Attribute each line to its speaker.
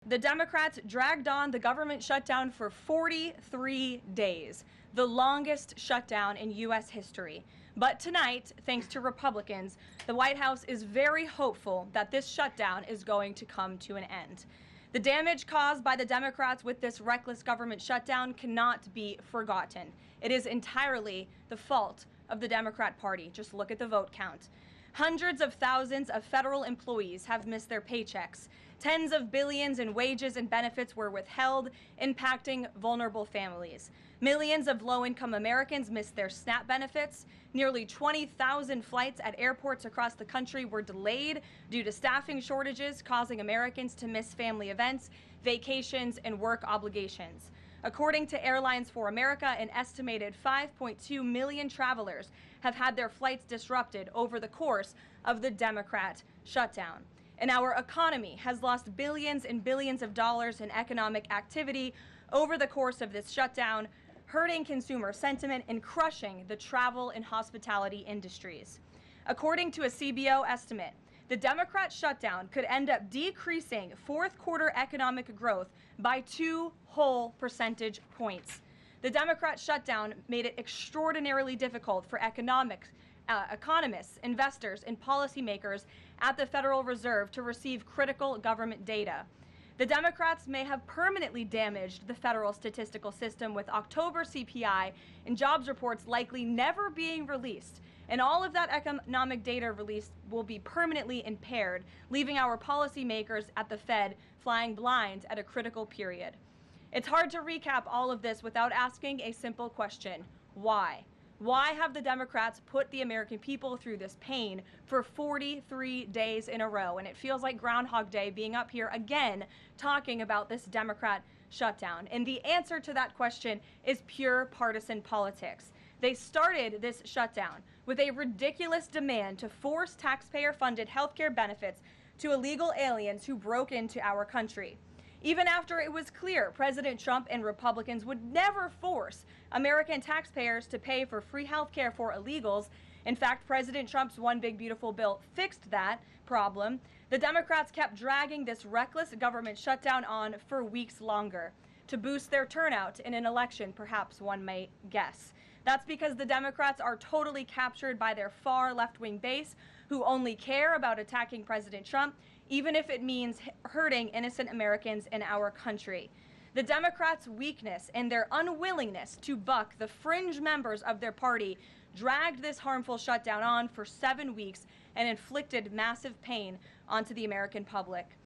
Speaker 1: the Democrats dragged on the government shutdown for 43 days, the longest shutdown in U.S. history. But tonight, thanks to Republicans, the White House is very hopeful that this shutdown is going to come to an end. The damage caused by the Democrats with this reckless government shutdown cannot be forgotten. It is entirely the fault of the Democrat Party. Just look at the vote count. Hundreds of thousands of federal employees have missed their paychecks. Tens of billions in wages and benefits were withheld, impacting vulnerable families. Millions of low-income Americans missed their SNAP benefits. Nearly 20,000 flights at airports across the country were delayed due to staffing shortages, causing Americans to miss family events, vacations, and work obligations. According to Airlines for America, an estimated 5.2 million travelers have had their flights disrupted over the course of the Democrat shutdown. And our economy has lost billions and billions of dollars in economic activity over the course of this shutdown, hurting consumer sentiment and crushing the travel and hospitality industries. According to a CBO estimate, the Democrat shutdown could end up decreasing fourth quarter economic growth by 2 whole percentage points. The Democrat shutdown made it extraordinarily difficult for economists, investors, and policymakers at the Federal Reserve to receive critical government data. The Democrats may have permanently damaged the federal statistical system, with October CPI and jobs reports likely never being released. And all of that economic data released will be permanently impaired, leaving our policymakers at the Fed flying blind at a critical period. It's hard to recap all of this without asking a simple question: why? Why have the Democrats put the American people through this pain for 43 days in a row? And it feels like Groundhog Day being up here again talking about this Democrat shutdown. And the answer to that question is pure partisan politics. They started this shutdown with a ridiculous demand to force taxpayer-funded health care benefits to illegal aliens who broke into our country. Even after it was clear President Trump and Republicans would never force American taxpayers to pay for free health care for illegals. In fact, President Trump's One Big Beautiful Bill fixed that problem. The Democrats kept dragging this reckless government shutdown on for weeks longer to boost their turnout in an election, perhaps one might guess. That's because the Democrats are totally captured by their far left-wing base, who only care about attacking President Trump, even if it means hurting innocent Americans in our country. The Democrats' weakness and their unwillingness to buck the fringe members of their party dragged this harmful shutdown on for 7 weeks and inflicted massive pain onto the American public.